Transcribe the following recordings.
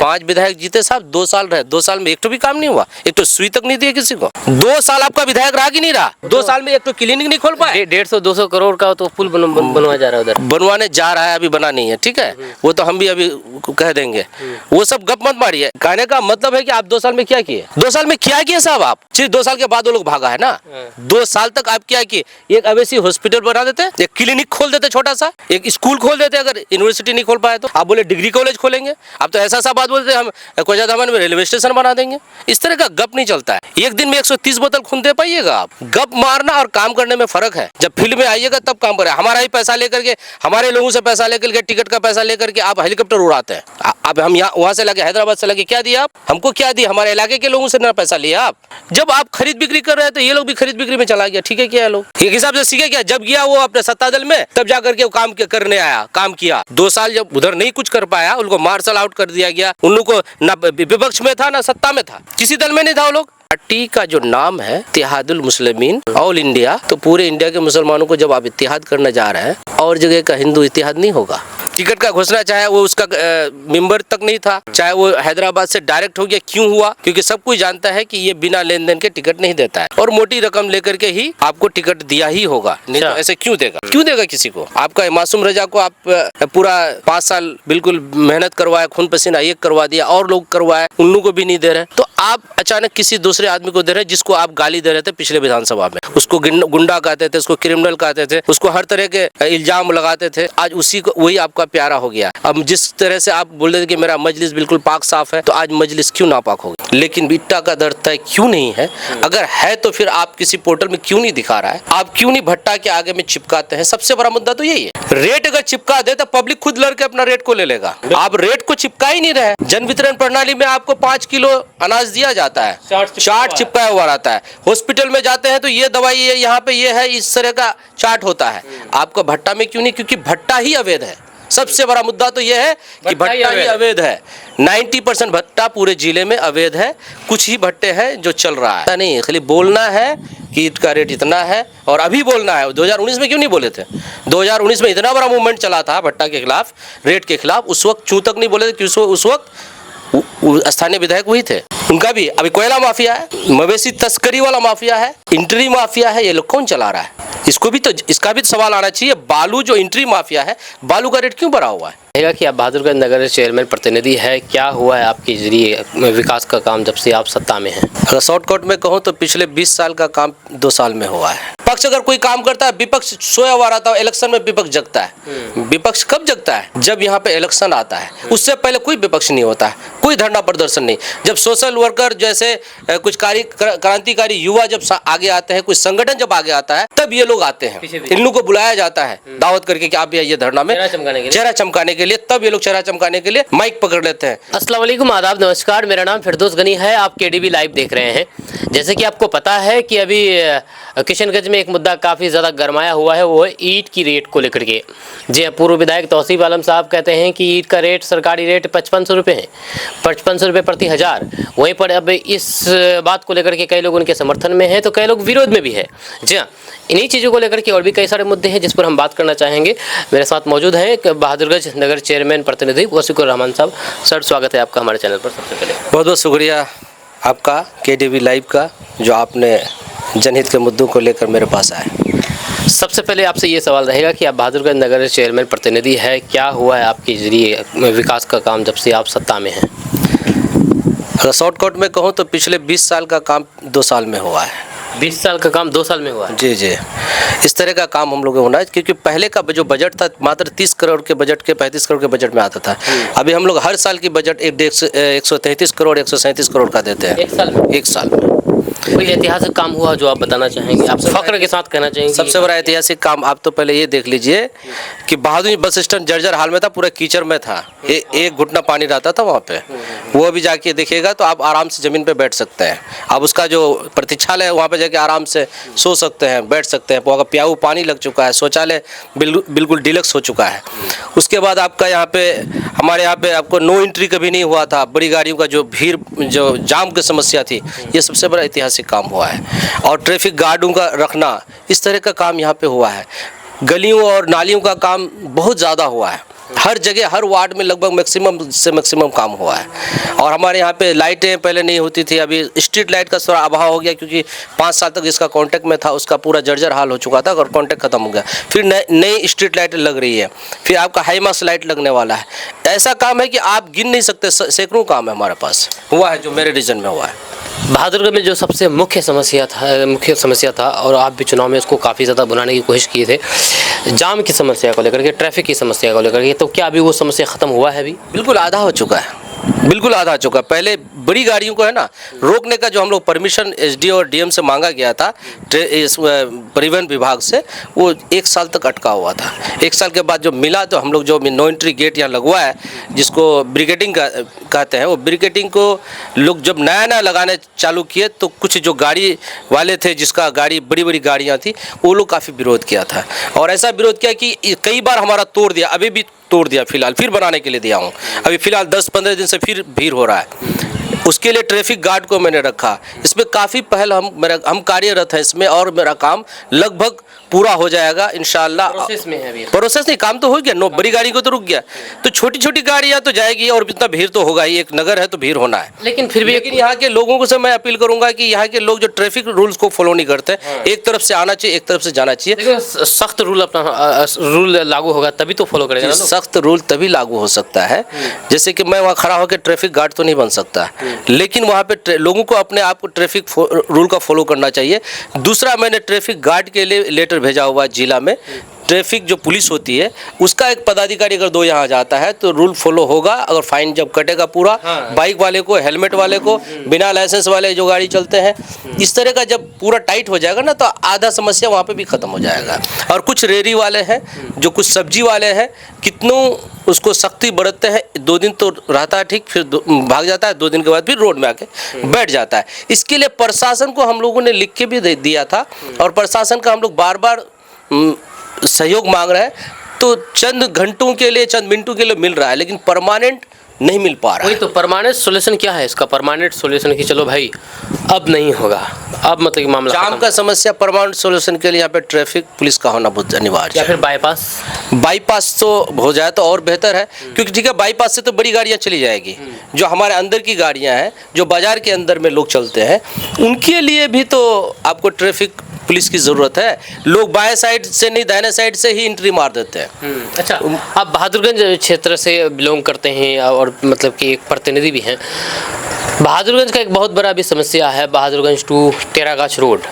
5 विधायक जीते साहब, 2 साल रहे, 2 साल में एक तो भी काम नहीं हुआ, एक तो सुई तक नहीं दी किसी को। 2 साल आपका विधायक रहा कि नहीं रहा? 2 साल में एक तो क्लिनिक नहीं खोल पाए। 150-200 करोड़ का तो पुल बनवा जा रहा है उधर, बनवाने जा रहा है, अभी बना नहीं है, ठीक है, वो तो हम भी अभी कह देंगे। वो सब गप मत मारिए। कहने का मतलब है कि आप 2 साल में क्या किए? 2 साल में क्या किए साहब आप? सिर्फ 2 साल के बाद वो लोग भागा है ना। 2 साल तक आप क्या किए? एक अवैसी हॉस्पिटल बना देते, एक क्लिनिक खोल देते छोटा सा, एक स्कूल खोल देते। अगर यूनिवर्सिटी नहीं खोल पाए तो आप बोले डिग्री कॉलेज खोलेंगे। आप तो ऐसा सा बात बोलते हम कोजाधामन में रेलवे स्टेशन बना देंगे। इस तरह का गप नहीं चलता है। एक दिन में 130 बोतल खून दे पाइएगा आप? गप मारना और काम करने में फर्क है। जब फील्ड में आइएगा तब काम करें। हमारा ही पैसा लेकर के, हमारे लोगों से पैसा लेकर के, टिकट का पैसा लेकर के आप हेलीकॉप्टर उड़ाते हैं। अब हम यहाँ वहां से लगे, हैदराबाद से लगे, क्या दिया आप हमको? क्या दिया? हमारे इलाके के लोगों से ना पैसा लिया आप। जब आप खरीद बिक्री कर रहे हैं तो ये लोग भी खरीद बिक्री में चला गया। ठीक है, क्या है लोग एक हिसाब से सीखे क्या? जब गया वो अपने सत्ता दल में, तब जाकर के वो काम करने आया, काम किया। 2 साल जब उधर नहीं कुछ कर पाया, उनको मार्शल आउट कर दिया गया। उन लोग को ना विपक्ष में था ना सत्ता में था, किसी दल में नहीं था वो लोग। पार्टी का जो नाम है इत्तेहादुल मुस्लिमीन ऑल इंडिया, तो पूरे इंडिया के मुसलमानों को जब आप इत्तेहाद करने जा रहे हैं, और जगह का हिंदू इत्तेहाद नहीं होगा। टिकट का घोषणा चाहे वो उसका मेंबर तक नहीं था, चाहे वो हैदराबाद से डायरेक्ट हो गया, क्यों हुआ? क्योंकि सब कोई जानता है कि ये बिना लेन देन के टिकट नहीं देता है, और मोटी रकम लेकर के ही आपको टिकट दिया ही होगा, नहीं तो ऐसे क्यों देगा? क्यों देगा किसी को? आपका मासूम रजा को आप पूरा 5 साल बिल्कुल मेहनत करवाया, खून पसीना एक करवा दिया, और लोग करवाए, उन लोगों को भी नहीं दे रहे, तो आप अचानक किसी दूसरे आदमी को दे रहे, जिसको आप गाली दे रहे थे पिछले विधानसभा में। उसको गुंडा कहते थे, उसको क्रिमिनल कहते थे, उसको हर तरह के इल्जाम लगाते थे। आज उसी को वही आपका प्यारा हो गया। अब जिस तरह से आप बोल रहे थे कि मेरा मजलिस बिल्कुल पाक साफ है, तो आज मजलिस क्यों नापाक हो गया? लेकिन बिट्टा का दर्द तय क्यों नहीं है? अगर है तो फिर आप किसी पोर्टल में क्यों नहीं दिखा रहा है? आप क्यों नहीं भट्टा के आगे में चिपकाते हैं? सबसे बड़ा मुद्दा तो यही है। रेट अगर चिपका दे तो पब्लिक खुद लड़के अपना रेट को ले लेगा। आप रेट को चिपका ही नहीं रहे। जन वितरण प्रणाली में आपको 5 किलो अनाज दिया जाता है, चार्ट चिपकाया हुआ रहता है। हॉस्पिटल में जाते हैं तो ये दवाई है, यहाँ पे ये है, इस तरह का चार्ट होता है। आपको भट्टा में क्यों नहीं? क्योंकि भट्टा ही अवैध है। सबसे बड़ा मुद्दा तो यह है कि भट्टा ही अवैध है। 90% भट्टा पूरे जिले में अवैध है। कुछ ही भट्टे हैं जो चल रहा है। नहीं, खाली बोलना है कि ईंट का रेट इतना है, और अभी बोलना है। 2019 में क्यों नहीं बोले थे? 2019 में इतना बड़ा मूवमेंट चला था भट्टा के खिलाफ, रेट के खिलाफ। उस वक्त चूं तक नहीं बोले थे कि उस वक्त स्थानीय विधायक वही थे। उनका भी अभी कोयला माफिया है, मवेशी तस्करी वाला माफिया है, इंट्री माफिया है। ये लोग कौन चला रहा है? इसका भी तो सवाल आना चाहिए। बालू जो इंट्री माफिया है, बालू का रेट क्यों बढ़ा हुआ है? कहेगा कि आप बहादुरगंज नगर चेयरमैन प्रतिनिधि है, क्या हुआ है आपके जरिए विकास का काम जब से आप सत्ता में हैं? अगर शॉर्टकट में कहूँ तो पिछले 20 साल का काम 2 साल में हुआ है। पक्ष अगर कोई काम करता है, विपक्ष सोया हुआ रहता है। इलेक्शन में विपक्ष जगता है। विपक्ष कब जगता है? जब यहाँ पे इलेक्शन आता है। उससे पहले कोई विपक्ष नहीं होता है, कोई धरना प्रदर्शन नहीं। जब सोशल वर्कर जैसे कुछ क्रांतिकारी युवा जब आगे आते हैं, कुछ संगठन जब आगे आता है, तब ये लोग आते हैं। इन लोगों को बुलाया जाता है दावत करके कि आप ये धरना में चेहरा चमकाने के लिए, तब ये लोग चेहरा चमकाने के लिए माइक पकड़ लेते हैं। अस्सलाम वालेकुम, आदाब, नमस्कार। मेरा नाम फिरदौस गनी है। आप केडीवी लाइव देख रहे हैं। जैसे कि आपको पता है कि अभी किशनगंज में एक मुद्दा काफ़ी ज़्यादा गरमाया हुआ है, वो है ईंट की रेट को लेकर के। जी, पूर्व विधायक तौसीफ आलम साहब कहते हैं कि ईंट का रेट, सरकारी रेट 5500 रुपये है, 5500 रुपये प्रति हज़ार। वहीं पर अब इस बात को लेकर के कई लोग उनके समर्थन में हैं, तो कई लोग विरोध में भी है। जी हाँ, इन्हीं चीज़ों को लेकर के और भी कई सारे मुद्दे हैं जिस पर हम बात करना चाहेंगे। मेरे साथ मौजूद हैं बहादुरगंज नगर चेयरमैन प्रतिनिधि वसीकुर रहमान साहब। सर, स्वागत है आपका हमारे चैनल पर। सबसे पहले बहुत बहुत शुक्रिया आपका केडीवी लाइव का, जो आपने जनहित के मुद्दों को लेकर मेरे पास आए। सबसे पहले आपसे ये सवाल रहेगा कि आप बहादुरगंज नगर चेयरमैन प्रतिनिधि है, क्या हुआ है आपके जरिए विकास का काम जब से आप सत्ता में हैं? अगर शॉर्टकट में कहूँ तो पिछले 20 साल का काम 2 साल में हुआ है। 20 साल का काम 2 साल में हुआ है? जी जी, इस तरह का काम हम लोग होना है। क्योंकि पहले का जो बजट था मात्र 30 करोड़ के बजट के 35 करोड़ के बजट में आता था। अभी हम लोग हर साल की बजट 133 करोड़ 137 करोड़ का देते हैं। एक साल में कोई ऐतिहासिक काम हुआ जो आप बताना चाहेंगे, आप फख्र के साथ कहना चाहेंगे? सबसे बड़ा ऐतिहासिक काम आप तो पहले ये देख लीजिए कि बहादुर बस स्टैंड जर्जर हाल में था, पूरा कीचड़ में था। एक घुटना पानी रहता था वहाँ पे। वो अभी जाके देखिएगा तो आप आराम से ज़मीन पे बैठ सकते हैं। आप उसका जो प्रतीक्षालय है वहाँ पे जाके आराम से सो सकते हैं, बैठ सकते हैं। वहाँ का प्याऊ पानी लग चुका है, शौचालय बिल्कुल डिलक्स हो चुका है। उसके बाद आपका यहाँ पे, हमारे यहाँ पे आपको नो एंट्री कभी नहीं हुआ था। बड़ी गाड़ियों का जो भीड़, जो जाम की समस्या थी, ये सबसे बड़ा ऐतिहासिक काम हुआ है। और ट्रैफिक गार्डों का रखना, इस तरह का काम यहाँ पे हुआ है। गलियों और नालियों का काम बहुत ज़्यादा हुआ है। हर जगह हर वार्ड में लगभग मैक्सिमम से मैक्सिमम काम हुआ है। और हमारे यहाँ पे लाइटें पहले नहीं होती थी, अभी स्ट्रीट लाइट का थोड़ा अभाव हो गया, क्योंकि 5 साल तक जिसका कॉन्टैक्ट में था उसका पूरा जर्जर हाल हो चुका था और कॉन्टैक्ट खत्म हो गया। फिर नई स्ट्रीट लाइट लग रही है, फिर आपका हाईमास्ट लाइट लगने वाला है। ऐसा काम है कि आप गिन नहीं सकते, सैकड़ों काम है हमारे पास हुआ है जो मेरे रीजन में हुआ है। बहादुरगढ़ में जो सबसे मुख्य समस्या था और आप भी चुनाव में उसको काफ़ी ज़्यादा बनाने की कोशिश किए थे, जाम की समस्या को लेकर के, ट्रैफिक की समस्या को लेकर के, तो क्या अभी वो समस्या ख़त्म हुआ है? अभी बिल्कुल आधा हो चुका है, बिल्कुल आधा हो चुका है। पहले बड़ी गाड़ियों को है ना रोकने का जो हम लोग परमिशन एसडीओ और डीएम से मांगा गया था परिवहन विभाग से, वो 1 साल तक अटका हुआ था। 1 साल के बाद जो मिला तो हम लोग जो नो एंट्री गेट यहाँ लगवा है जिसको ब्रिकेटिंग कहते हैं, वो ब्रिकेटिंग को लोग जब नया लगाने चालू किए तो कुछ जो गाड़ी वाले थे जिसका गाड़ी बड़ी बड़ी गाड़ियाँ थी वो लोग काफ़ी विरोध किया था। और ऐसा विरोध किया कि कई बार हमारा तोड़ दिया, अभी भी तोड़ दिया, फिलहाल फिर बनाने के लिए दिया हूँ। अभी फिलहाल 10-15 दिन से फिर भीड़ हो रहा है। उसके लिए ट्रैफिक गार्ड को मैंने रखा। इसमें काफ़ी पहल हम कार्यरत हैं इसमें, और मेरा काम लगभग पूरा हो जाएगा इंशाअल्लाह। प्रोसेस में है अभी? प्रोसेस नहीं, काम तो हो गया। बड़ी गाड़ी को तो रुक गया, तो छोटी छोटी गाड़ियाँ तो जाएगी और इतना भीड़ तो होगा ही, एक नगर है तो भीड़ होना है। लेकिन फिर भी यहाँ के लोगों को से मैं अपील करूंगा कि यहाँ के लोग जो ट्रैफिक रूल्स को फॉलो नहीं करते, एक तरफ से आना चाहिए, एक तरफ से जाना चाहिए। सख्त रूल लागू होगा तभी तो फॉलो करेगा ना। सख्त रूल तभी लागू हो सकता है, जैसे कि मैं वहाँ खड़ा होकर ट्रैफिक गार्ड तो नहीं बन सकता, लेकिन वहाँ पे लोगों को अपने आप को ट्रैफिक रूल का फॉलो करना चाहिए। दूसरा, मैंने ट्रैफिक गार्ड के लिए लेटर भेजा हुआ है जिला में। ट्रैफिक जो पुलिस होती है उसका एक पदाधिकारी अगर 2 यहाँ जाता है तो रूल फॉलो होगा। अगर फाइन जब कटेगा पूरा, बाइक वाले को, हेलमेट वाले को, बिना लाइसेंस वाले जो गाड़ी चलते हैं, इस तरह का जब पूरा टाइट हो जाएगा ना तो आधा समस्या वहाँ पे भी ख़त्म हो जाएगा। और कुछ रेहड़ी वाले हैं, जो कुछ सब्जी वाले हैं, कितनों उसको सख्ती बरतते हैं। 2 दिन तो रहता है ठीक, फिर भाग जाता है, 2 दिन के बाद फिर रोड में आके बैठ जाता है। इसके लिए प्रशासन को हम लोगों ने लिख के भी दिया था और प्रशासन का हम लोग बार बार सहयोग मांग रहे हैं। तो चंद घंटों के लिए, चंद मिनटों के लिए मिल रहा है, लेकिन परमानेंट नहीं मिल पा रहा है। तो परमानेंट सॉल्यूशन क्या है इसका? परमानेंट सॉल्यूशन कि चलो भाई अब नहीं होगा, अब मतलब कि मामला जाम का समस्या परमानेंट सॉल्यूशन के लिए यहाँ पे ट्रैफिक पुलिस का होना बहुत अनिवार्य है। या फिर बाईपास तो हो जाए तो और बेहतर है, क्योंकि ठीक है बाईपास से तो बड़ी गाड़ियाँ चली जाएगी। जो हमारे अंदर की गाड़ियाँ हैं, जो बाजार के अंदर में लोग चलते हैं, उनके लिए भी तो आपको ट्रैफिक पुलिस की ज़रूरत है। लोग बाएं साइड से नहीं, दाहिने साइड से ही एंट्री मार देते हैं। अच्छा, आप बहादुरगंज क्षेत्र से बिलोंग करते हैं और मतलब कि एक प्रतिनिधि भी हैं। बहादुरगंज का एक बहुत बड़ा भी समस्या है बहादुरगंज टू टेरागाछ रोड।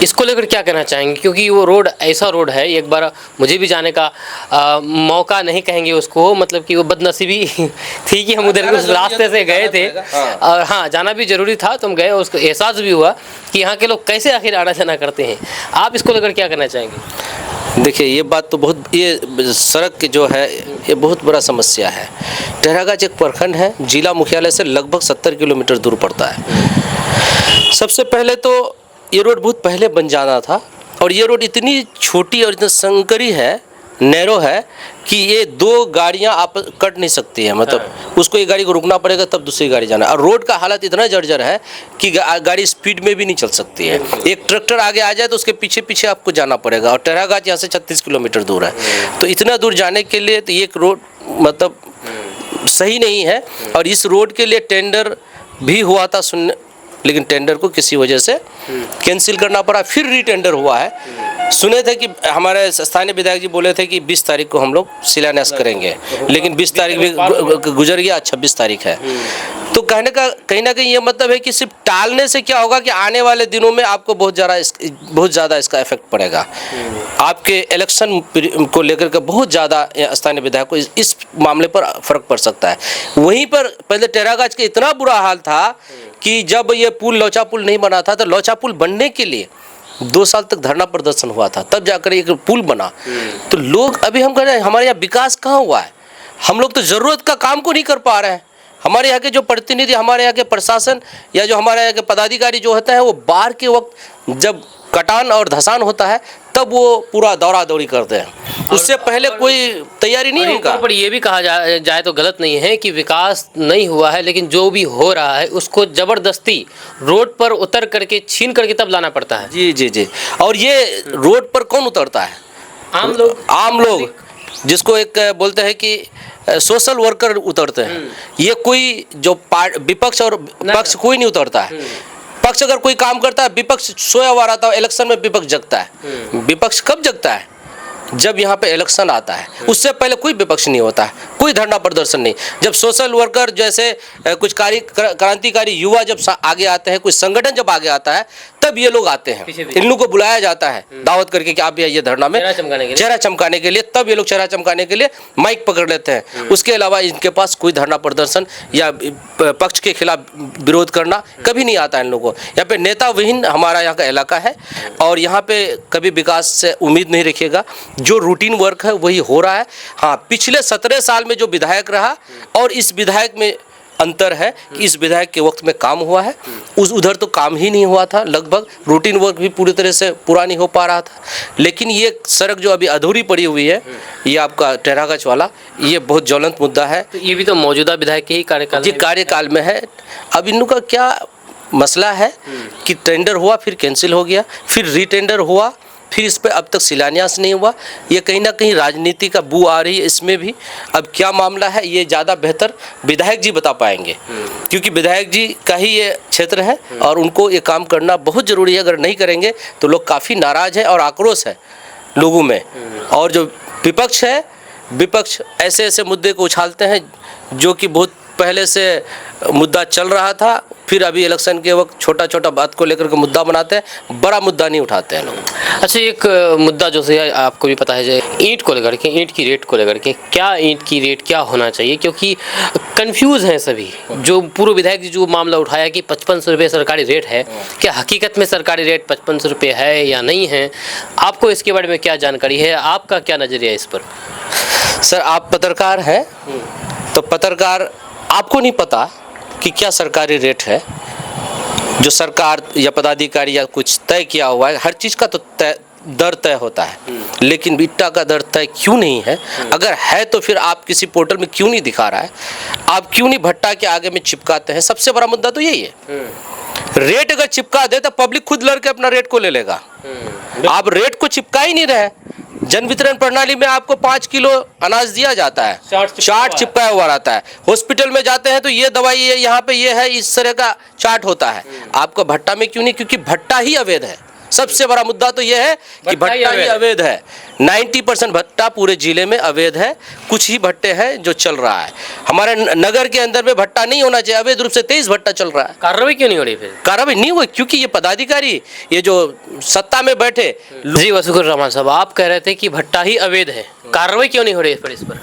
इसको लेकर क्या कहना चाहेंगे? क्योंकि वो रोड ऐसा रोड है, एक बार मुझे भी जाने का मौका नहीं कहेंगे उसको, मतलब कि वो बदनसीबी थी कि हम उधर उस रास्ते से गए थे। और हाँ, जाना भी जरूरी था, तो हम गए, उसको एहसास भी हुआ कि यहाँ के लोग कैसे आखिर आना जाना करते हैं। आप इसको लेकर क्या कहना चाहेंगे? देखिए, ये बात तो बहुत, ये सड़क की जो है ये बहुत बड़ा समस्या है। टेरागाछ एक प्रखंड है, जिला मुख्यालय से लगभग 70 किलोमीटर दूर पड़ता है। सबसे पहले तो ये रोड बहुत पहले बन जाना था, और ये रोड इतनी छोटी और इतनी संकरी है, नैरो है कि ये 2 गाड़ियां आप कट नहीं सकती है। मतलब उसको एक गाड़ी को रुकना पड़ेगा तब दूसरी गाड़ी जाना। और रोड का हालत इतना जर्जर है कि गाड़ी स्पीड में भी नहीं चल सकती है। एक ट्रैक्टर आगे आ जाए तो उसके पीछे पीछे आपको जाना पड़ेगा, और टेरागाछ यहाँ से 36 किलोमीटर दूर है। तो इतना दूर जाने के लिए तो ये रोड मतलब सही नहीं है। और इस रोड के लिए टेंडर भी हुआ था सुनने, लेकिन टेंडर को किसी वजह से कैंसिल करना पड़ा, फिर रीटेंडर हुआ है। सुने थे कि हमारे स्थानीय विधायक जी बोले थे कि 20 तारीख को हम लोग शिलान्यास करेंगे, लेकिन 20 तारीख भी गुजर गया, 26 तारीख है। तो कहने का कहीं ना कहीं ये मतलब है कि सिर्फ टालने से क्या होगा कि आने वाले दिनों में आपको बहुत ज़्यादा इसका इफेक्ट पड़ेगा। आपके इलेक्शन को लेकर के बहुत ज़्यादा स्थानीय विधायक को इस मामले पर फर्क पड़ सकता है। वहीं पर पहले टेरागाछ का इतना बुरा हाल था कि जब ये पुल, लोचा पुल नहीं बना था, तो लोचा पुल बनने के लिए 2 साल तक धरना प्रदर्शन हुआ था, तब जाकर एक पुल बना। तो लोग, अभी हम कह रहे हैं हमारे यहाँ विकास कहाँ हुआ है? हम लोग तो ज़रूरत का काम को नहीं कर पा रहे हैं। हमारे यहाँ के जो प्रतिनिधि, हमारे यहाँ के प्रशासन या जो हमारे यहाँ के पदाधिकारी जो होते हैं, वो बाढ़ के वक्त जब कटान और धसान होता है तब वो पूरा दौड़ा दौड़ी करते हैं, उससे पहले कोई तैयारी नहीं होगा। पर ये भी कहा जाए तो गलत नहीं है कि विकास नहीं हुआ है, लेकिन जो भी हो रहा है उसको जबरदस्ती रोड पर उतर करके, छीन करके तब लाना पड़ता है। जी जी जी। और ये रोड पर कौन उतरता है? आम लोग। जिसको एक बोलते हैं कि सोशल वर्कर उतरते हैं। ये कोई जो विपक्ष और पक्ष कोई नहीं उतरता है। पक्ष अगर कोई काम करता है, विपक्ष सोया हुआ रहता है। इलेक्शन में विपक्ष जगता है। विपक्ष कब जगता है? जब यहाँ पे इलेक्शन आता है। उससे पहले कोई विपक्ष नहीं होता है, कोई धरना प्रदर्शन नहीं। जब सोशल वर्कर जैसे कुछ क्रांतिकारी युवा जब आगे आते हैं, कुछ संगठन जब आगे आता है, तब ये लोग आते हैं। इन लोगों को बुलाया जाता है दावत करके कि आप ये धरना में चेहरा चमकाने के लिए, तब ये लोग चेहरा चमकाने के लिए माइक पकड़ लेते हैं। उसके अलावा इनके पास कोई धरना प्रदर्शन या पक्ष के खिलाफ विरोध करना कभी नहीं आता है इन लोगों को। यहाँ पे नेता विहीन हमारा यहाँ का इलाका है और यहाँ पे कभी विकास से उम्मीद नहीं रखिएगा। जो रूटीन वर्क है वही हो रहा है। हाँ, पिछले 17 साल में जो विधायक रहा और इस विधायक में अंतर है कि इस विधायक के वक्त में काम हुआ है, उधर तो काम ही नहीं हुआ था। लगभग रूटीन वर्क भी पूरी तरह से पूरा नहीं हो पा रहा था। लेकिन ये सड़क जो अभी अधूरी पड़ी हुई है, ये आपका टेरागंज वाला, ये बहुत ज्वलंत मुद्दा है। तो ये भी तो मौजूदा विधायक के ही कार्यकाल में है। अब इनका क्या मसला है कि टेंडर हुआ, फिर कैंसिल हो गया, फिर रीटेंडर हुआ, फिर इस पर अब तक शिलान्यास नहीं हुआ। ये कहीं ना कहीं राजनीति का बू आ रही है इसमें भी। अब क्या मामला है ये ज़्यादा बेहतर विधायक जी बता पाएंगे, क्योंकि विधायक जी का ही ये क्षेत्र है और उनको ये काम करना बहुत ज़रूरी है। अगर नहीं करेंगे तो लोग काफ़ी नाराज़ हैं और आक्रोश है लोगों में। और जो विपक्ष है, विपक्ष ऐसे ऐसे मुद्दे को उछालते हैं जो कि बहुत पहले से मुद्दा चल रहा था, फिर अभी इलेक्शन के वक्त छोटा छोटा बात को लेकर के मुद्दा बनाते हैं, बड़ा मुद्दा नहीं उठाते हैं लोग। अच्छा, एक मुद्दा जो है आपको भी पता है, जो ईंट को लेकर के, ईंट की रेट को लेकर के, क्या ईंट की रेट क्या होना चाहिए? क्योंकि कंफ्यूज हैं सभी। जो पूर्व विधायक जी जो मामला उठाया कि 5500 रुपये सरकारी रेट है, क्या हकीकत में सरकारी रेट 5500 रुपये है या नहीं है? आपको इसके बारे में क्या जानकारी है? आपका क्या नज़रिया है इस पर? सर, आप पत्रकार हैं तो पत्रकार आपको नहीं पता कि क्या सरकारी रेट है। जो सरकार या पदाधिकारी या कुछ तय किया हुआ है, हर चीज़ का तो दर तय होता है, लेकिन ईंटा का दर तय क्यों नहीं है? अगर है तो फिर आप किसी पोर्टल में क्यों नहीं दिखा रहा है? आप क्यों नहीं भट्टा के आगे में चिपकाते हैं? सबसे बड़ा मुद्दा तो यही है। रेट अगर चिपका दे तो पब्लिक खुद लड़के अपना रेट को ले लेगा। आप रेट को चिपका ही नहीं रहे। जन वितरण प्रणाली में आपको 5 किलो अनाज दिया जाता है, चार्ट चिपकाया हुआ रहता है। हॉस्पिटल में जाते हैं तो ये दवाई है, यहाँ पे ये है, इस तरह का चार्ट होता है। आपका भट्टा में क्यों नहीं? क्योंकि भट्टा ही अवैध है। सबसे बड़ा मुद्दा तो यह है कि भट्टा ही अवैध है। 90% भट्टा पूरे जिले में अवैध है। कुछ ही भट्टे हैं जो चल रहा है। हमारे नगर के अंदर में भट्टा नहीं होना चाहिए, अवैध रूप से 23 भट्टा चल रहा है। कार्रवाई क्यों नहीं हो रही? फिर कार्रवाई नहीं हुई क्योंकि ये पदाधिकारी, ये जो सत्ता में बैठे। जी वसूकुर रहमान साहब, आप कह रहे थे कि भट्टा ही अवैध है, कार्रवाई क्यों नहीं हो रही इस पर?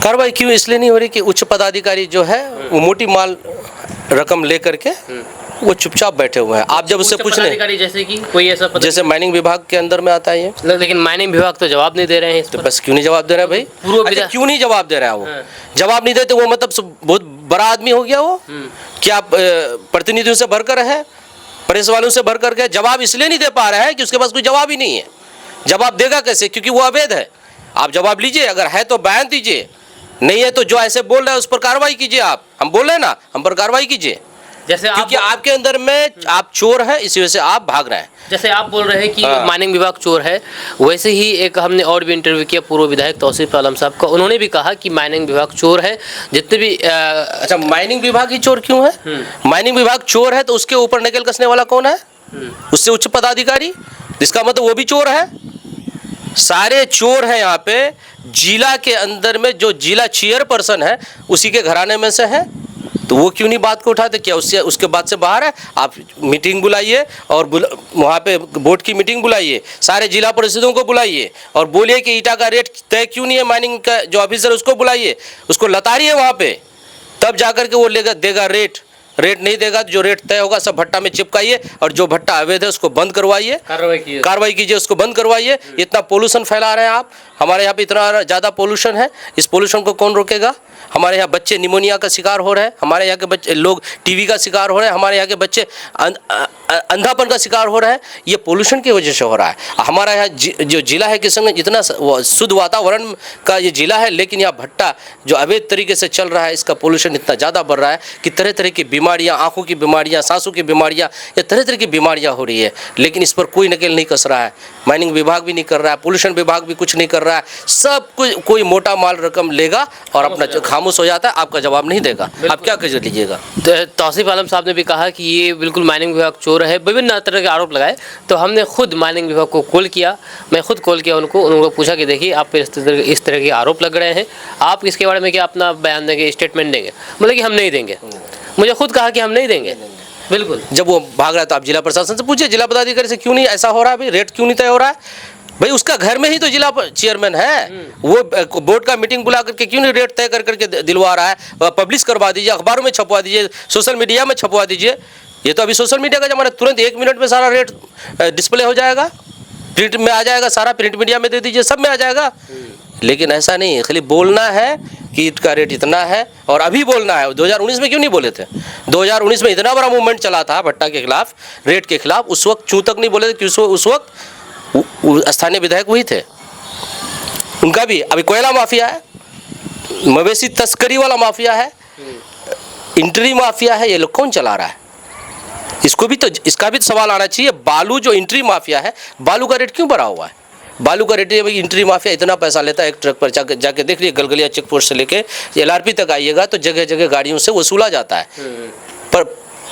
कार्रवाई क्यों इसलिए नहीं हो रही कि उच्च पदाधिकारी जो है वो मोटी माल रकम लेकर के वो चुपचाप बैठे हुए हैं। आप जब उससे पूछ रहे, जैसे कि कोई ऐसा जैसे माइनिंग विभाग के अंदर में आता है ये, लेकिन माइनिंग विभाग तो जवाब नहीं दे रहे हैं इस पर। तो बस क्यों नहीं जवाब दे रहा है भाई? अच्छा, क्यों नहीं जवाब दे रहा है वो? जवाब नहीं देते वो मतलब बहुत बड़ा आदमी हो गया वो? क्या प्रतिनिधियों से भरकर है, प्रेस वालों से भर करके? जवाब इसलिए नहीं दे पा रहा है कि उसके पास कोई जवाब ही नहीं है। जवाब देगा कैसे? क्योंकि वो अवैध है। आप जवाब लीजिए, अगर है तो बयान दीजिए, नहीं है तो जो ऐसे बोल रहे हैं उस पर कार्रवाई कीजिए। आप हम बोल रहे हैं ना, हम पर कार्रवाई कीजिए। जैसे क्योंकि आपके अंदर में आप चोर हैं, इसी वजह से आप भाग रहे हैं। जैसे आप बोल रहे हैं कि माइनिंग विभाग चोर है, वैसे ही एक हमने और भी इंटरव्यू किया पूर्व विधायक तौसीफ आलम साहब का, उन्होंने भी कहा कि माइनिंग विभाग चोर है। जितने भी अच्छा, माइनिंग विभाग ही चोर क्यों है? माइनिंग विभाग चोर है तो उसके ऊपर नकेल कसने वाला कौन है? उससे उच्च पदाधिकारी। इसका मतलब वो भी चोर है। सारे चोर हैं यहाँ पे। जिला के अंदर में जो जिला चेयरपर्सन है उसी के घराने में से है, तो वो क्यों नहीं बात को उठाते? क्या उसके बाद से बाहर है? आप मीटिंग बुलाइए और वहाँ पे बोर्ड की मीटिंग बुलाइए, सारे जिला परिषदों को बुलाइए और बोलिए कि ईटा का रेट तय क्यों नहीं है। माइनिंग का जो ऑफिसर उसको बुलाइए, उसको लताड़िए वहाँ पे, तब जाकर के वो देगा रेट। रेट नहीं देगा तो जो रेट तय होगा सब भट्टा में चिपकाइए और जो भट्टा अवैध है उसको बंद करवाइए, कार्रवाई कीजिए, उसको बंद करवाइए। इतना पोल्यूशन फैला रहे हैं आप। हमारे यहाँ पे इतना ज़्यादा पोल्यूशन है, इस पोल्यूशन को कौन रोकेगा? हमारे यहाँ बच्चे निमोनिया का शिकार हो रहे हैं, हमारे यहाँ के बच्चे लोग टीवी का शिकार हो रहे हैं, हमारे यहाँ के बच्चे अंधापन का शिकार हो रहे हैं। ये पोल्यूशन की वजह से हो रहा है। हमारा यहाँ जो जिला है किशनगंज इतना शुद्ध वातावरण का ये जिला है, लेकिन यहाँ भट्टा जो अवैध तरीके से चल रहा है, इसका पोल्यूशन इतना ज़्यादा बढ़ रहा है कि तरह तरह की बीमारियाँ, आँखों की बीमारियाँ, सांसों की बीमारियाँ, या तरह तरह की बीमारियाँ हो रही है। लेकिन इस पर कोई नकेल नहीं कस रहा है। माइनिंग विभाग भी नहीं कर रहा है, पोल्यूशन विभाग भी कुछ नहीं कर रहा है। सब कुछ कोई मोटा माल रकम लेगा और अपना खामोश हो जाता है, आपका जवाब नहीं देगा। आप क्या कर लीजिएगा। तौसीफ आलम साहब ने भी कहा कि ये बिल्कुल माइनिंग विभाग चोर है, विभिन्न तरह के आरोप लगाए। तो हमने खुद माइनिंग विभाग को कॉल किया, मैं खुद कॉल किया उनको पूछा कि देखिए आप इस तरह के आरोप लग रहे हैं, आप इसके बारे में क्या अपना बयान देंगे, स्टेटमेंट देंगे। बोले कि हम नहीं देंगे। मुझे खुद कहा कि हम नहीं देंगे। बिल्कुल। जब वो भाग रहा है तो आप जिला प्रशासन से पूछिए, जिला पदाधिकारी से क्यों नहीं ऐसा हो रहा है भाई, रेट क्यों नहीं तय हो रहा है भाई। उसका घर में ही तो जिला चेयरमैन है, वो बोर्ड का मीटिंग बुला करके क्यों नहीं रेट तय करके दिलवा रहा है। पब्लिश करवा दीजिए, अखबारों में छपवा दीजिए, सोशल मीडिया में छपवा दीजिए। ये तो अभी सोशल मीडिया का जमाना, तुरंत 1 मिनट में सारा रेट डिस्प्ले हो जाएगा, प्रिंट में आ जाएगा, सारा प्रिंट मीडिया में दे दीजिए, सब में आ जाएगा। लेकिन ऐसा नहीं है, खाली बोलना है कि ईंट का रेट इतना है, और अभी बोलना है। 2019 में क्यों नहीं बोले थे। 2019 में इतना बड़ा मूवमेंट चला था भट्टा के खिलाफ, रेट के खिलाफ, उस वक्त चूं तक नहीं बोले थे कि उस वक्त स्थानीय विधायक वही थे। उनका भी अभी कोयला माफिया है, मवेशी तस्करी वाला माफिया है, इंट्री माफिया है, ये लोग कौन चला रहा है। इसका भी तो सवाल आना चाहिए। बालू जो इंट्री माफिया है, बालू का रेट क्यों बढ़ा हुआ है। बालू का रेट है भाई, इंट्री माफिया इतना पैसा लेता है एक ट्रक पर। जाके देख लीजिए, गलगलिया चेक पोस्ट से लेके LRP तक आइएगा तो जगह जगह गाड़ियों से वसूला जाता है। पर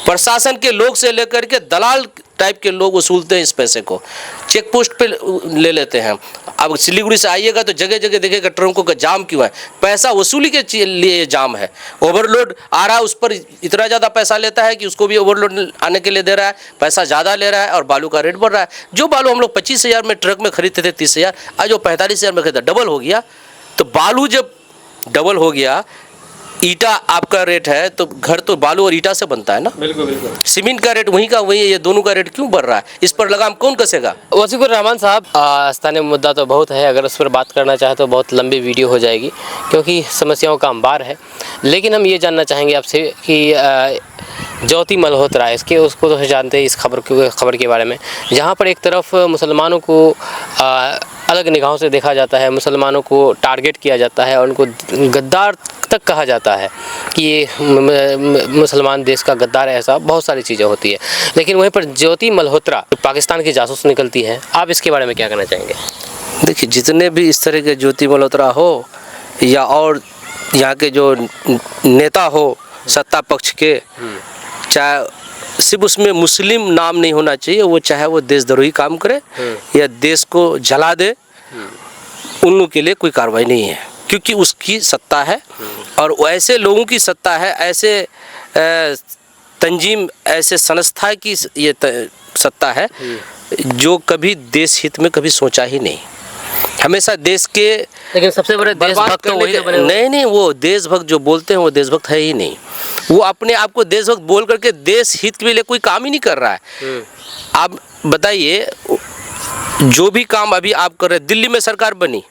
प्रशासन के लोग से लेकर के दलाल टाइप के लोग वसूलते हैं इस पैसे को, चेक पोस्ट पे ले लेते हैं। अब सिलीगुड़ी से आइएगा तो जगह जगह देखिएगा ट्रकों का जाम क्यों है, पैसा वसूली के लिए ये जाम है। ओवरलोड आ रहा है, उस पर इतना ज़्यादा पैसा लेता है कि उसको भी ओवरलोड आने के लिए दे रहा है, पैसा ज़्यादा ले रहा है और बालू का रेट बढ़ रहा है। जो बालू हम लोग 25,000 में ट्रक में खरीदते थे 30,000, आज वो 45,000 में खरीदा, डबल हो गया। तो बालू जब डबल हो गया, ईटा आपका रेट है तो घर तो बालू और ईटा से बनता है ना। बिल्कुल बिल्कुल। सीमेंट का रेट वहीं का वहीं है, ये दोनों का रेट क्यों बढ़ रहा है, इस पर लगाम कौन कसेगा। वसीकुर रहमान साहब, स्थानीय मुद्दा तो बहुत है, अगर उस पर बात करना चाहे तो बहुत लंबी वीडियो हो जाएगी, क्योंकि समस्याओं का अंबार है। लेकिन हम ये जानना चाहेंगे आपसे कि ज्योति मल्होत्रा, इसके उसको तो जानते हैं, इस खबर के बारे में, जहाँ पर एक तरफ मुसलमानों को अलग निगाहों से देखा जाता है, मुसलमानों को टारगेट किया जाता है और उनको गद्दार तक कहा जाता है कि ये मुसलमान देश का गद्दार है, ऐसा बहुत सारी चीज़ें होती है। लेकिन वहीं पर ज्योति मल्होत्रा पाकिस्तान की जासूस निकलती है, आप इसके बारे में क्या कहना चाहेंगे। देखिए, जितने भी इस तरह के ज्योति मल्होत्रा हो या और यहाँ के जो नेता हो सत्ता पक्ष के, चाहे सिर्फ उसमें मुस्लिम नाम नहीं होना चाहिए, वो चाहे वो देशद्रोही काम करे या देश को जला दे, उन लोगों के लिए कोई कार्रवाई नहीं है, क्योंकि उसकी सत्ता है और ऐसे लोगों की सत्ता है, ऐसे तंजीम, ऐसे संस्था की ये सत्ता है जो कभी देश हित में कभी सोचा ही नहीं। हमेशा देश के, लेकिन सबसे बड़े देशभक्त तो वही बने। नहीं, वो देशभक्त जो बोलते हैं वो देशभक्त है ही नहीं। वो अपने आप को देशभक्त बोल करके देश हित के लिए कोई काम ही नहीं कर रहा है। आप बताइए, जो भी काम अभी आप कर रहे हैं, दिल्ली में सरकार बनी,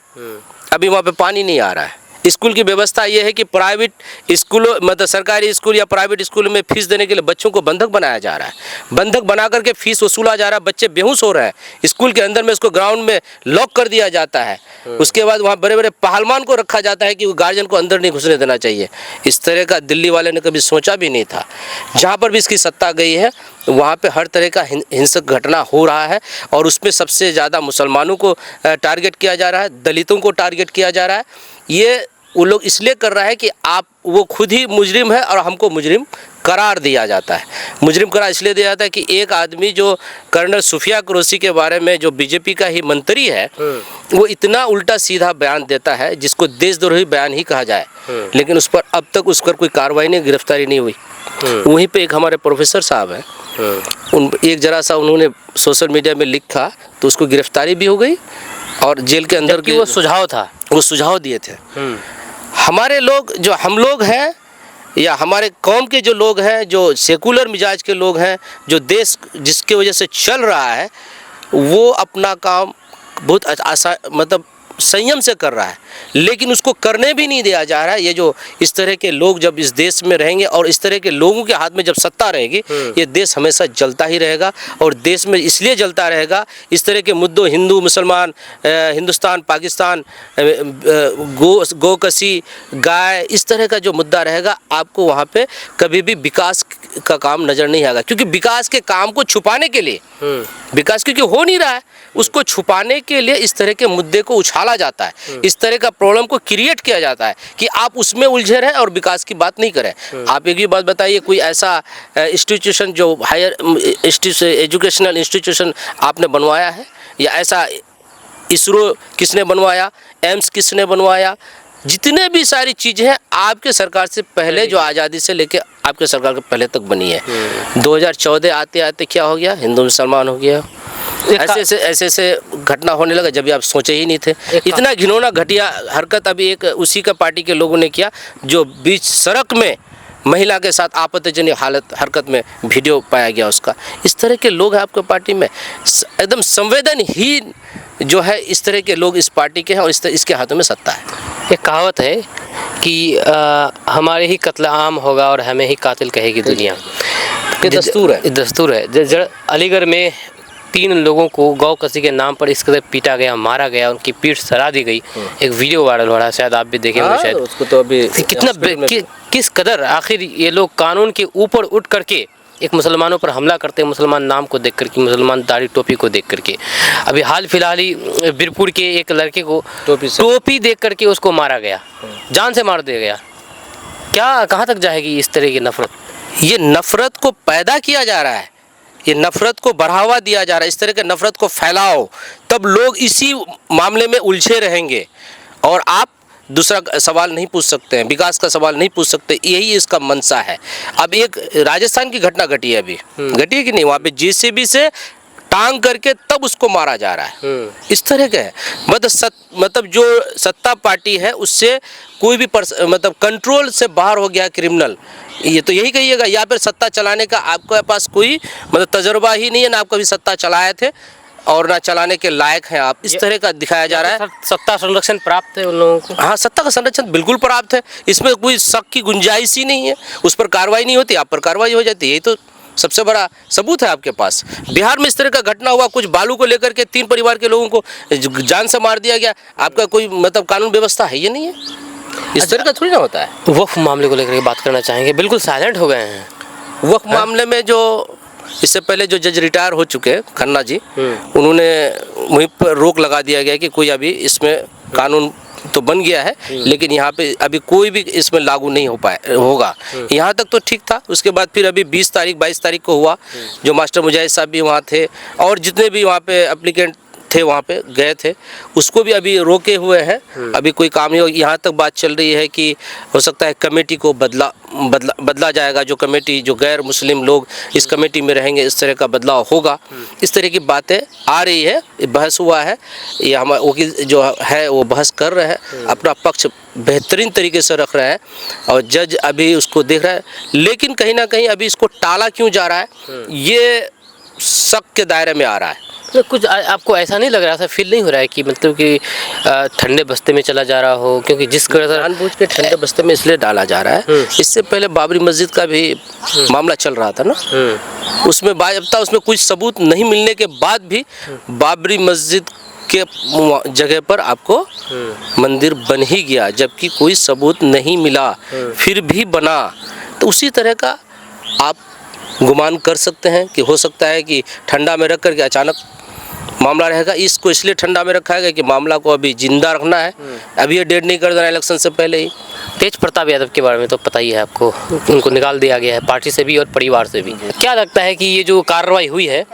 अभी वहाँ पे पानी नहीं आ रहा है। स्कूल की व्यवस्था ये है कि प्राइवेट स्कूलों, मतलब सरकारी स्कूल या प्राइवेट स्कूल में फीस देने के लिए बच्चों को बंधक बनाया जा रहा है, बंधक बना करके फीस वसूला जा रहा है, बच्चे बेहोश हो रहे हैं, स्कूल के अंदर में उसको ग्राउंड में लॉक कर दिया जाता है। उसके बाद वहाँ बड़े बड़े पहलवान को रखा जाता है कि वो गार्जियन को अंदर नहीं घुसने देना चाहिए। इस तरह का दिल्ली वाले ने कभी सोचा भी नहीं था। जहाँ पर भी इसकी सत्ता गई है वहाँ पे हर तरह का हिंसक घटना हो रहा है और उसमें सबसे ज़्यादा मुसलमानों को टारगेट किया जा रहा है, दलितों को टारगेट किया जा रहा है। ये वो लोग इसलिए कर रहा है कि आप, वो खुद ही मुजरिम है और हमको मुजरिम करार दिया जाता है। मुजरिम करार इसलिए दिया जाता है कि एक आदमी जो कर्नल सुफिया कुरैशी के बारे में, जो बीजेपी का ही मंत्री है, वो इतना उल्टा सीधा बयान देता है जिसको देशद्रोही बयान ही कहा जाए, लेकिन उस पर अब तक उस पर कोई कार्रवाई नहीं, गिरफ्तारी नहीं हुई। वहीं पे एक हमारे प्रोफेसर साहब हैं, उन एक जरा सा उन्होंने सोशल मीडिया में लिखा तो उसको गिरफ्तारी भी हो गई और जेल के अंदर की, वो सुझाव था, वो सुझाव दिए थे। हमारे लोग, जो हम लोग हैं या हमारे कौम के जो लोग हैं, जो सेकुलर मिजाज के लोग हैं, जो देश जिसके वजह से चल रहा है, वो अपना काम बहुत आसान, मतलब संयम से कर रहा है, लेकिन उसको करने भी नहीं दिया जा रहा है। ये जो इस तरह के लोग जब इस देश में रहेंगे और इस तरह के लोगों के हाथ में जब सत्ता रहेगी, ये देश हमेशा जलता ही रहेगा। और देश में इसलिए जलता रहेगा, इस तरह के मुद्दों, हिंदू मुसलमान, हिंदुस्तान पाकिस्तान, गोकसी, गाय, इस तरह का जो मुद्दा रहेगा, आपको वहाँ पे कभी भी विकास का काम नज़र नहीं आएगा। क्योंकि विकास के काम को छुपाने के लिए, विकास क्योंकि हो नहीं रहा है, उसको छुपाने के लिए इस तरह के मुद्दे को उछाला जाता है, इस तरह का प्रॉब्लम को क्रिएट किया जाता है कि आप उसमें उलझे रहें और विकास की बात नहीं करें। आप एक ही बात बताइए, कोई ऐसा इंस्टीट्यूशन जो हायर एजुकेशनल इंस्टीट्यूशन आपने बनवाया है, या ऐसा इसरो किसने बनवाया, एम्स किसने बनवाया? जितने भी सारी चीज़ें हैं आपके सरकार से पहले, जो आज़ादी से लेके आपके सरकार के पहले तक बनी है। 2014 आते आते क्या हो गया, हिंदू मुसलमान हो गया। ऐसे घटना होने लगा जब आप सोचे ही नहीं थे। इतना घिनौना घटिया हरकत अभी एक उसी का पार्टी के लोगों ने किया, जो बीच सड़क में महिला के साथ आपत्तिजनक हरकत में वीडियो पाया गया उसका। इस तरह के लोग हैं आपके पार्टी में, एकदम संवेदनहीन जो है, इस तरह के लोग इस पार्टी के हैं और इसके हाथों में सत्ता है। एक कहावत है कि हमारे ही कत्ल आम होगा और हमें ही कातिल कहेगी दुनिया। ये दस्तूर है। अलीगढ़ में 3 लोगों को गौ कसी के नाम पर इस कदर पीटा गया, मारा गया, उनकी पीठ सड़ा दी गई। एक वीडियो वायरल हो रहा है, शायद आप भी देखे होंगे। शायद उसको तो अभी कितना किस कदर आखिर ये लोग कानून के ऊपर उठ करके एक मुसलमानों पर हमला करते हैं, मुसलमान नाम को देख करके, मुसलमान दाढ़ी टोपी को देख करके। अभी हाल फिलहाल ही बीरपुर के एक लड़के को टोपी देख करके उसको मारा गया, जान से मार दिया गया। क्या कहाँ तक जाएगी इस तरह की नफरत? ये नफरत को पैदा किया जा रहा है, ये नफरत को बढ़ावा दिया जा रहा है। इस तरह के नफरत को फैलाओ, तब लोग इसी मामले में उलझे रहेंगे और आप दूसरा सवाल नहीं पूछ सकते हैं, विकास का सवाल नहीं पूछ सकते। यही इसका मंशा है। अब एक राजस्थान की घटना घटी है, अभी घटी है कि नहीं, वहाँ पे जेसीबी से टांग करके तब उसको मारा जा रहा है। इस तरह का है, मतलब जो सत्ता पार्टी है उससे कोई भी मतलब कंट्रोल से बाहर हो गया क्रिमिनल। ये तो यही कहिएगा, या फिर सत्ता चलाने का आपके पास कोई मतलब तजुर्बा ही नहीं है, ना आप कभी सत्ता चलाए थे और ना चलाने के लायक हैं आप। इस तरह का दिखाया जा रहा है। सत्ता संरक्षण प्राप्त है उन लोगों को। हाँ, सत्ता का संरक्षण बिल्कुल प्राप्त है, इसमें कोई शक की गुंजाइश ही नहीं है। उस पर कार्रवाई नहीं होती, आप पर कार्रवाई हो जाती है। यही तो सबसे बड़ा सबूत है आपके पास। बिहार में इस तरह का घटना हुआ, कुछ बालू को लेकर के 3 परिवार के लोगों को जान से मार दिया गया। आपका कोई मतलब कानून व्यवस्था है, ये नहीं है। इस तरह का थोड़ी ना होता है। वक्फ मामले को लेकर बात करना चाहेंगे, बिल्कुल साइलेंट हो गए हैं वक्फ मामले में। जो इससे पहले जो जज रिटायर हो चुके खन्ना जी, उन्होंने वहीं पर रोक लगा दिया गया कि कोई अभी इसमें कानून तो बन गया है, लेकिन यहाँ पे अभी कोई भी इसमें लागू नहीं होगा। यहाँ तक तो ठीक था। उसके बाद फिर अभी 20 तारीख 22 तारीख को हुआ, जो मास्टर मुजाहिद साहब भी वहाँ थे और जितने भी वहाँ पे एप्लीकेंट थे वहाँ पे गए थे, उसको भी अभी रोके हुए हैं। अभी कोई काम नहीं हो। यहाँ तक बात चल रही है कि हो सकता है कमेटी को बदला जाएगा। जो कमेटी, जो गैर मुस्लिम लोग इस कमेटी में रहेंगे, इस तरह का बदलाव होगा। इस तरह की बातें आ रही है, बहस हुआ है। ये हमारे वकील जो है वो बहस कर रहे हैं, अपना पक्ष बेहतरीन तरीके से रख रहे हैं और जज अभी उसको देख रहा है। लेकिन कहीं ना कहीं अभी इसको टाला क्यों जा रहा है, ये शक के दायरे में आ रहा है। तो कुछ आपको ऐसा नहीं लग रहा, ऐसा फील नहीं हो रहा है कि मतलब कि ठंडे बस्ते में चला जा रहा हो? क्योंकि जिस जानबूझ के ठंडे बस्ते में इसलिए डाला जा रहा है, इससे पहले बाबरी मस्जिद का भी मामला चल रहा था ना, उसमें बाज़ाब्ता उसमें कुछ सबूत नहीं मिलने के बाद भी बाबरी मस्जिद के जगह पर आपको मंदिर बन ही गया, जबकि कोई सबूत नहीं मिला, फिर भी बना। तो उसी तरह का आप गुमान कर सकते हैं कि हो सकता है कि ठंडा में रख कर के अचानक मामला रहेगा। इसको इसलिए ठंडा में रखा है कि मामला को अभी जिंदा रखना है, अभी ये डेट नहीं कर देना इलेक्शन से पहले ही। तेज प्रताप यादव के बारे में तो पता ही है आपको, उनको निकाल दिया गया है पार्टी से भी और परिवार से भी। क्या लगता है कि ये जो कार्रवाई हुई है,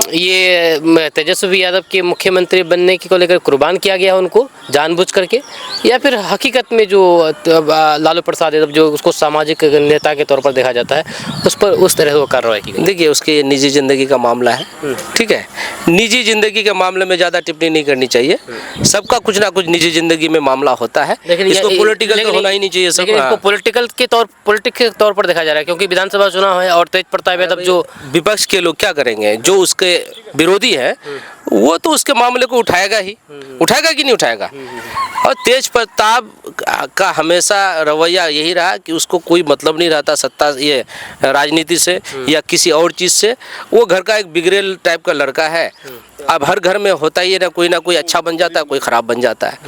ये तेजस्वी यादव के मुख्यमंत्री बनने को लेकर कुर्बान किया गया है उनको जानबूझ करके, या फिर हकीकत में जो लालू प्रसाद यादव जो उसको सामाजिक नेता के तौर पर देखा जाता है, उस पर उस तरह से वो कार्रवाई की गई? देखिए, उसकी निजी ज़िंदगी का मामला है, ठीक है। निजी जिंदगी के मामले में ज्यादा टिप्पणी नहीं करनी चाहिए। सबका कुछ ना कुछ निजी जिंदगी में मामला होता है, इसको पॉलिटिकल तो होना ही नहीं चाहिए सब। लेकिन इसको पॉलिटिक्स के तौर पर देखा जा रहा है, क्योंकि विधानसभा चुनाव है और तेज प्रताप यादव जो विपक्ष के लोग क्या करेंगे, जो उसके विरोधी है वो तो उसके मामले को उठाएगा ही, उठाएगा कि नहीं उठाएगा। और तेज प्रताप का हमेशा रवैया यही रहा कि उसको कोई मतलब नहीं रहता सत्ता ये राजनीति से या किसी और चीज़ से। वो घर का एक बिगड़ेल टाइप का लड़का है। अब हर घर में होता ही है ना कोई अच्छा बन जाता है, कोई खराब बन जाता है।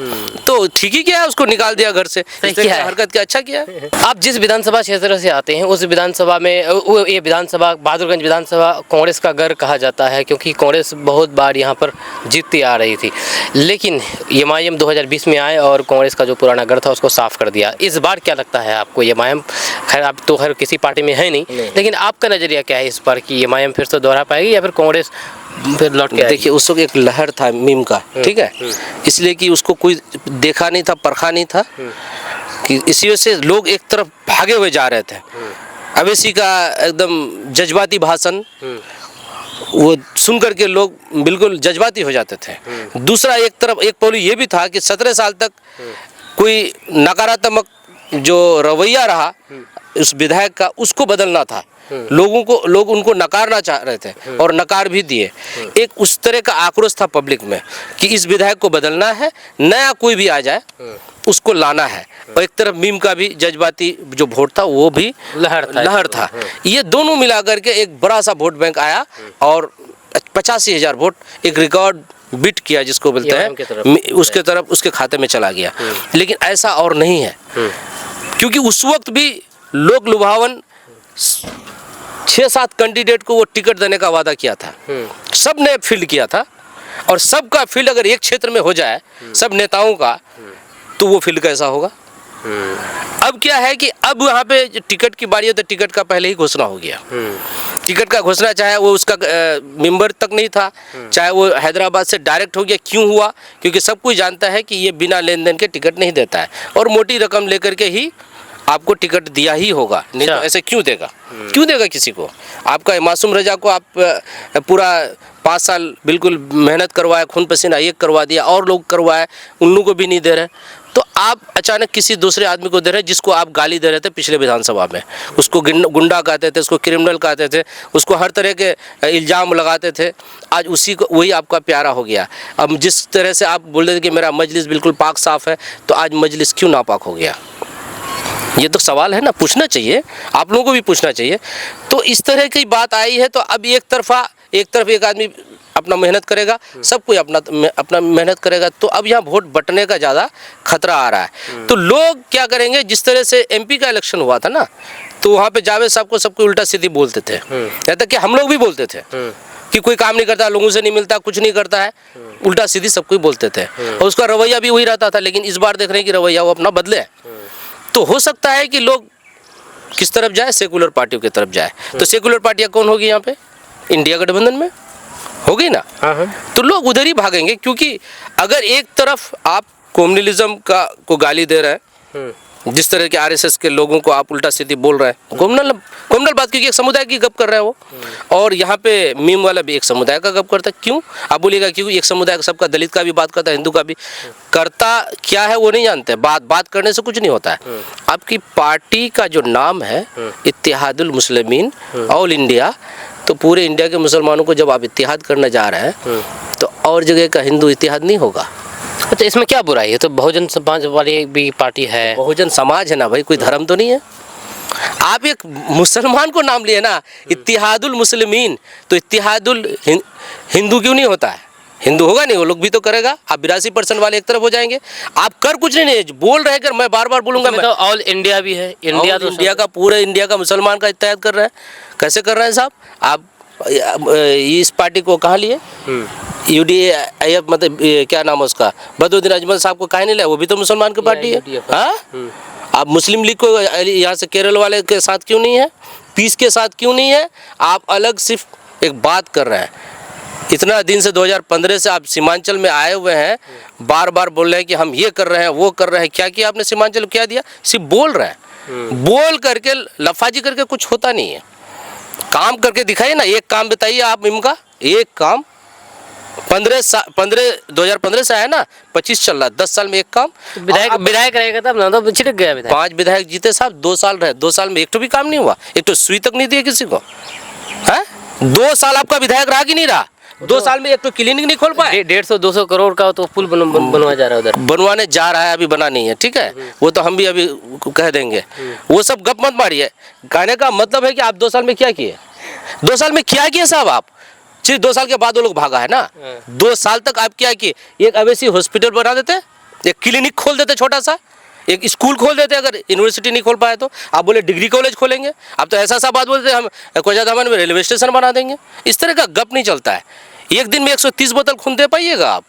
तो ठीक ही किया है, उसको निकाल दिया घर से, हरकत क्या अच्छा किया है। आप जिस विधानसभा क्षेत्र से आते हैं उस विधानसभा में ये विधानसभा बहादुरगंज विधानसभा कांग्रेस का गढ़ कहा जाता है, क्योंकि कांग्रेस बहुत बार यहाँ पर जीतती आ रही थी। लेकिन एमआईएम 2020 में आए और कांग्रेस का जो पुराना गढ़ था उसको साफ कर दिया। इस बार क्या लगता है आपको, एमआईएम खैर आप तो हर किसी पार्टी में है नहीं, लेकिन आपका नज़रिया क्या है इस बार कि एमआईएम फिर से दोहरा पाएगी या फिर कांग्रेस फिर लौट के? देखिए उस वक्त एक लहर था मीम का, ठीक है, इसलिए कि उसको कोई देखा नहीं था, परखा नहीं था, कि इसी वजह से लोग एक तरफ भागे हुए जा रहे थे। अवैसी का एकदम जज्बाती भाषण वो सुन करके लोग बिल्कुल जज्बाती हो जाते थे। दूसरा एक तरफ एक पहलू ये भी था कि 17 साल तक कोई नकारात्मक जो रवैया रहा उस विधायक का, उसको बदलना था। लोग उनको नकारना चाह रहे थे और नकार भी दिए। एक उस तरह का आक्रोश था पब्लिक में कि इस विधायक को बदलना है, नया कोई भी आ जाए उसको लाना है। और एक तरफ मीम का भी जज्बाती जो वोट था वो भी लहर था। ये दोनों मिलाकर के एक बड़ा सा वोट बैंक आया और 85,000 वोट एक रिकॉर्ड बीट किया जिसको बोलते हैं, उसके तरफ उसके खाते में चला गया। लेकिन ऐसा और नहीं है, क्योंकि उस वक्त भी लोग लुभावन 6-7 कैंडिडेट को वो टिकट देने का वादा किया था। सब ने फील्ड किया था और सबका फील्ड अगर एक क्षेत्र में हो जाए सब नेताओं का, तो वो फील्ड कैसा होगा। अब क्या है कि अब वहाँ पे टिकट की बारी है तो टिकट का पहले ही घोषणा हो गया। टिकट का घोषणा चाहे वो उसका मेंबर तक नहीं था, चाहे वो हैदराबाद से डायरेक्ट हो गया। क्यों हुआ? क्योंकि सब कोई जानता है कि ये बिना लेन देन के टिकट नहीं देता है और मोटी रकम लेकर के ही आपको टिकट दिया ही होगा, नहीं तो ऐसे क्यों देगा? क्यों देगा किसी को? आपका मासूम रजा को आप पूरा 5 साल बिल्कुल मेहनत करवाया, खून पसीना एक करवा दिया और लोग करवाए, उन लोगों को भी नहीं दे रहे। तो आप अचानक किसी दूसरे आदमी को दे रहे जिसको आप गाली दे रहे थे पिछले विधानसभा में। उसको गुंडा कहते थे, उसको क्रिमिनल कहते थे, उसको हर तरह के इल्ज़ाम लगाते थे। आज उसी को वही आपका प्यारा हो गया। अब जिस तरह से आप बोल रहे थे कि मेरा मजलिस बिल्कुल पाक साफ़ है, तो आज मजलिस क्यों नापाक हो गया? ये तो सवाल है ना, पूछना चाहिए, आप लोगों को भी पूछना चाहिए। तो इस तरह की बात आई है। तो अब एक तरफ एक आदमी अपना मेहनत करेगा, सब कोई अपना मेहनत करेगा, तो अब यहाँ वोट बंटने का ज़्यादा खतरा आ रहा है। तो लोग क्या करेंगे, जिस तरह से एमपी का इलेक्शन हुआ था ना, तो वहाँ पे जावेद साहब को सबको उल्टा सीधी बोलते थे, यहाँ तक कि हम लोग भी बोलते थे कि कोई काम नहीं करता, लोगों से नहीं मिलता, कुछ नहीं करता है, उल्टा सीधी सबको ही बोलते थे और उसका रवैया भी वही रहता था। लेकिन इस बार देख रहे हैं कि रवैया वो अपना बदले। तो हो सकता है कि लोग किस तरफ जाए, सेकुलर पार्टियों की तरफ जाए। तो सेकुलर पार्टियां कौन होगी यहाँ पे? इंडिया गठबंधन में होगी ना। तो लोग उधर ही भागेंगे, क्योंकि अगर एक तरफ आप कम्युनलिज्म को गाली दे रहे हैं, जिस तरह के आरएसएस के लोगों को आप उल्टा सीधी बोल रहे हैं, कम्युनल बात, क्योंकि एक समुदाय की गप कर रहे हैं वो, और यहाँ पे मीम वाला भी एक समुदाय का गप करता है। क्यों आप बोलिएगा? क्योंकि एक समुदाय सबका, दलित का भी बात करता है, हिंदू का भी करता, क्या है वो नहीं जानते। बात करने से कुछ नहीं होता है। आपकी पार्टी का जो नाम है इत्तेहादुल मुस्लिमीन ऑल इंडिया, तो पूरे इंडिया के मुसलमानों को जब आप इत्तेहाद करने जा रहे हैं, तो और जगह का हिंदू इत्तेहाद नहीं होगा। तो इसमें क्या बुराई है? तो बहुजन समाज वाली भी पार्टी है, बहुजन समाज है ना भाई, कोई धर्म तो नहीं है। आप एक मुसलमान को नाम लिए ना, इत्तेहादुल मुस्लिमीन, तो इत्तेहादुल हिंदू क्यों नहीं होता है? हिंदू होगा नहीं, वो लोग भी तो करेगा। आप 82% वाले एक तरफ हो जाएंगे। आप कर कुछ नहीं बोल रहे कर, मैं बार बार बोलूंगा, मैं तो ऑल इंडिया भी है, इंडिया का पूरे इंडिया का मुसलमान का इत्तेहाद कर रहे हैं। कैसे कर रहे हैं साहब? आप इस पार्टी को कहाँ लिए? UDF, मतलब क्या नाम है उसका, बदरुद्दीन अजमल साहब को कहाँ नहीं लिया? वो भी तो मुसलमान की पार्टी है। हाँ, आप मुस्लिम लीग को यहाँ से केरल वाले के साथ क्यों नहीं है? पीस के साथ क्यों नहीं है? आप अलग सिर्फ एक बात कर रहे हैं। इतना दिन से 2015 से आप सीमांचल में आए हुए हैं, बार बार बोल रहे हैं कि हम ये कर रहे हैं, वो कर रहे हैं। क्या किया आपने सीमांचल? क्या दिया? सिर्फ बोल रहे हैं। बोल करके लफाजी करके कुछ होता नहीं है। काम करके दिखाइए ना, एक काम बताइए आप इनका, एक काम 2015 से है ना, 25 चल रहा, 10 साल में एक काम। विधायक रहेगा तब ना, तो छिटक गया विधायक। 5 विधायक जीते साहब, 2 साल रहे, 2 साल में एक तो भी काम नहीं हुआ, एक तो सुई तक नहीं दी किसी को है। 2 साल आपका विधायक रहा कि नहीं रहा? 2 साल में एक तो क्लिनिक नहीं खोल पाए। 150-200 करोड़ का तो पुल बनवा जा रहा है उधर, बनवाने जा रहा है, अभी बना नहीं है, ठीक है। वो तो हम भी अभी कह देंगे, वो सब गप मत मारिए। कहने का मतलब है कि आप 2 साल में क्या किए, 2 साल में क्या किए साहब आप? सिर्फ 2 साल के बाद वो लोग भागा है ना। 2 साल तक आप क्या किए? एक अवैसी हॉस्पिटल बना देते, एक क्लिनिक खोल देते छोटा सा, एक स्कूल खोल देते। अगर यूनिवर्सिटी नहीं खोल पाए तो आप बोले डिग्री कॉलेज खोलेंगे। आप तो ऐसा सा बात बोलते हम कोजाधामन में रेलवे स्टेशन बना देंगे। इस तरह का गप नहीं चलता है। एक दिन में 130 बोतल खून दे पाइएगा आप?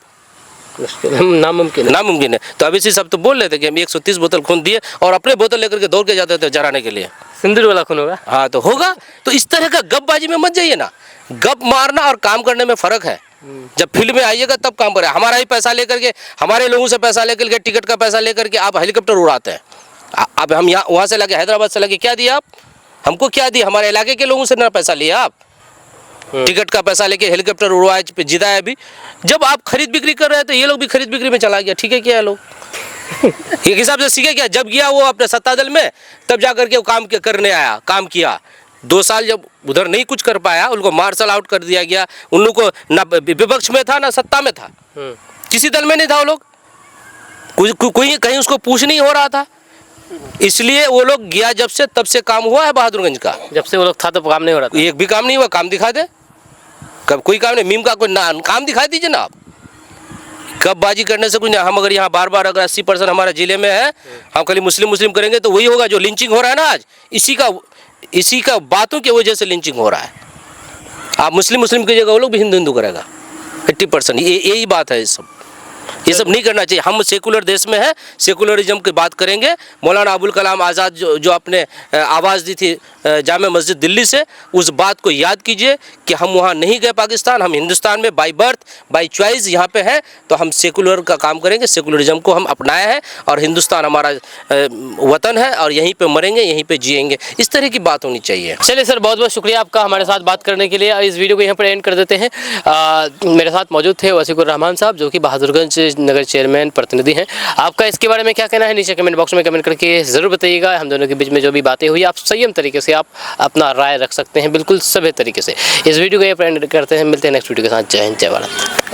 नामुमकिन है। तो अभी से सब तो बोल रहे थे कि हम 130 बोतल खून दिए और अपने बोतल लेकर के दौड़ के जाते थे जराने के लिए। सिंदूर वाला खून होगा। हाँ तो होगा। तो इस तरह का गपबाजी में मत जाइए ना। गप मारना और काम करने में फर्क है। जब फील्ड में आइएगा तब काम करें। हमारा ही पैसा लेकर के, हमारे लोगों से पैसा लेकर के, टिकट का पैसा लेकर के आप हेलीकॉप्टर उड़ाते हैं। अब हम यहाँ वहाँ से लगे, हैदराबाद से लगे, क्या दिया आप हमको? क्या दिया? हमारे इलाके के लोगों से ना पैसा लिया आप। टिकट का पैसा लेके हेलीकॉप्टर उड़वाए, जिता है। अभी जब आप खरीद बिक्री कर रहे हैं तो ये लोग भी खरीद बिक्री में चला गया। ठीक है क्या है लोग एक हिसाब से सीखे क्या? जब गया वो अपने सत्ता दल में, तब जा करके वो काम करने आया, काम किया। 2 साल जब उधर नहीं कुछ कर पाया, उनको मार्शल आउट कर दिया गया। उन लोग को ना विपक्ष में था ना सत्ता में था, किसी दल में नहीं था वो लोग। कोई कहीं उसको पूछ नहीं हो रहा था। इसलिए वो लोग गया जब से, तब से काम हुआ है बहादुरगंज का। जब से वो लोग था तो काम नहीं हो रहा था। एक भी काम नहीं हुआ। काम दिखा दे, कब कोई काम नहीं। मीम का कोई काम दिखा दीजिए ना आप। कब बाजी करने से कुछ नहीं। हम अगर यहाँ बार बार अगर 80% हमारे जिले में है, हम खाली मुस्लिम करेंगे तो वही होगा। जो लिंचिंग हो रहा है ना आज, इसी का बातों की वजह से लिंचिंग हो रहा है। आप मुस्लिम की जगह वो लोग भी हिंदू करेगा 80%। यही बात है। ये सब नहीं करना चाहिए। हम सेकुलर देश में है, सेकुलरिज्म की बात करेंगे। मौलाना अबुल कलाम आज़ाद जो आपने आवाज़ दी थी जामे मस्जिद दिल्ली से, उस बात को याद कीजिए कि हम वहाँ नहीं गए पाकिस्तान, हम हिंदुस्तान में बाई बर्थ बाई चॉइस यहाँ पे हैं। तो हम सेकुलर का काम करेंगे, सेकुलरिज्म को हम अपनाया है और हिंदुस्तान हमारा वतन है और यहीं पे मरेंगे, यहीं पे जिएंगे। इस तरह की बात होनी चाहिए। चलिए सर, बहुत बहुत शुक्रिया आपका हमारे साथ बात करने के लिए। इस वीडियो को यहाँ पर एंड कर देते हैं। मेरे साथ मौजूद थे वसीकुर रहमान साहब, जो कि बहादुरगंज नगर चेयरमैन प्रतिनिधि हैं। आपका इसके बारे में क्या कहना है, नीचे कमेंट बॉक्स में कमेंट करके ज़रूर बताइएगा। हम दोनों के बीच में जो भी बातें हुई, आप संयम तरीके से आप अपना राय रख सकते हैं, बिल्कुल सभ्य तरीके से। इस वीडियो को ये एंड करते हैं। मिलते हैं नेक्स्ट वीडियो के साथ। जय हिंद, जय भारत।